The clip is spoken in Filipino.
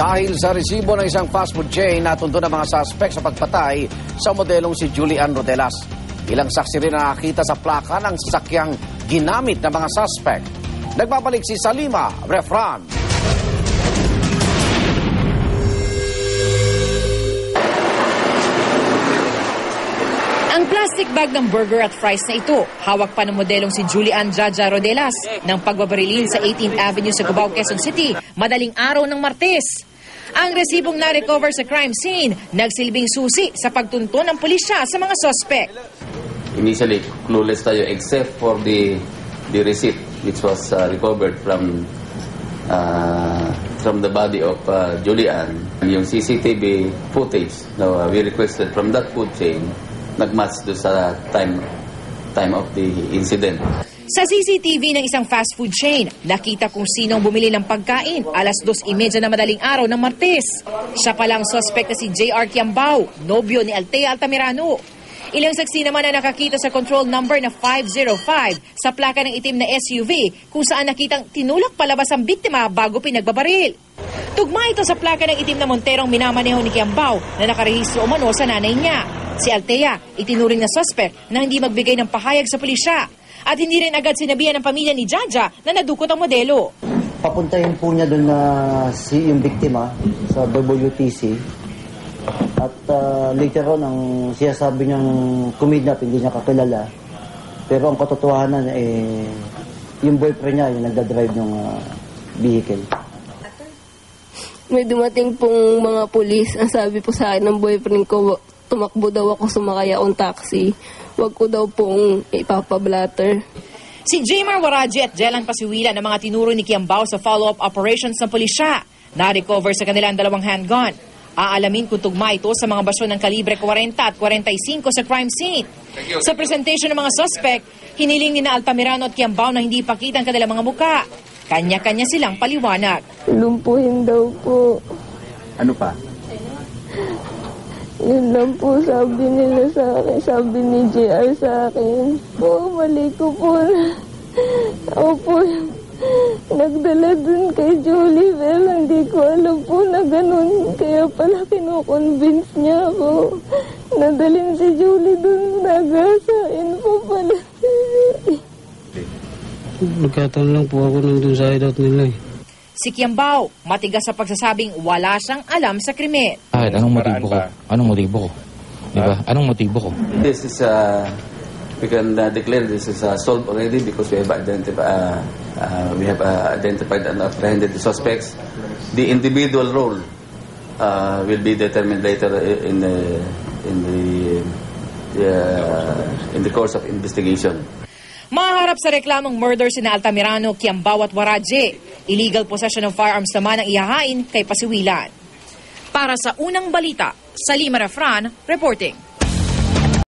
Dahil sa resibo ng isang fast food chain, natundo ng mga suspect sa pagpatay sa modelong si Julian Rodelas. Ilang saksi rin na nakita sa plaka ng sasakyang ginamit ng mga suspect. Nagbabalik si Salima Refran. Ang plastic bag ng burger at fries na ito, hawak pa ng modelong si Julian Jaja Rodelas ng pagbabarilin sa 18th Avenue sa Cubao, Quezon City, madaling araw ng Martes. Ang resibong na-recover sa crime scene, nagsilbing susi sa pagtunton ng pulisya sa mga suspect. Initially, clueless tayo except for the receipt which was recovered from the body of Julian. Yung CCTV footage na we requested from that food chain, nag-match doon sa time of the incident. Sa CCTV ng isang fast food chain, nakita kung sinong bumili ng pagkain alas 2:30 na madaling araw ng Martes. Siya palang suspect na si J.R. Kiambao, nobyo ni Althea Altamirano. Ilang saksi naman na nakakita sa control number na 505 sa plaka ng itim na SUV kung saan nakitang tinulak palabas ang biktima bago pinagbabaril. Tugma ito sa plaka ng itim na Monterong minamaneho ni Kiambao na nakarehistro umano sa nanay niya. Si Althea, itinuring na suspect na hindi magbigay ng pahayag sa pulisya. At hindi rin agad sinabihan ng pamilya ni Jaja na nadukot ang modelo. Papuntahin po niya doon na yung biktima sa WTC. At later on, ang siyasabi niyang kumidnap, hindi niya kakilala. Pero ang katotohanan, yung boyfriend niya, yung nagdadrive ng vehicle. May dumating pong mga pulis. Ang sabi po sa akin ng boyfriend ko, tumakbo daw ako sumakay akong taxi. Huwag ko daw pong ipapablatter. Si Jaymar Waraji at Jelan Pasiwilan ang mga tinuro ni Kiambao sa follow-up operations ng pulisya. Na-recover sa kanilang dalawang handgun. Aalamin kung tugma ito sa mga basyon ng kalibre 40 at 45 sa crime scene. Sa presentation ng mga suspect, hiniling ni na Altamirano at Kiambao na hindi ipakita ang kanilang mga muka. Kanya-kanya silang paliwanag. Lumpuhin daw po. Ano pa? Yun lang po sabi nila sa akin. Sabi ni JR sa akin. Mali ko po. Opo. Nagdala dun kay Julie, pero hindi ko alam po na ganun. Kaya pala kinukonvince niya ako. Nadalhin si Julie dun, nagasain po pala. Nagkataon lang po ako nandun sa hideout nila eh. Si Kiambao, matigas sa pagsasabing wala siyang alam sa krimen. Anong motibo ko? Anong motibo ko? Diba? Anong motibo ko? This is we can declare this is solved already because we have identified and apprehended the suspects. The individual role will be determined later in the course of investigation. Maharap sa reklamong murder sina Altamirano, Kiambao at Waraji. Illegal possession of firearms naman ang ihahain kay Pasiwilan. Para sa unang balita, Salima Refran reporting.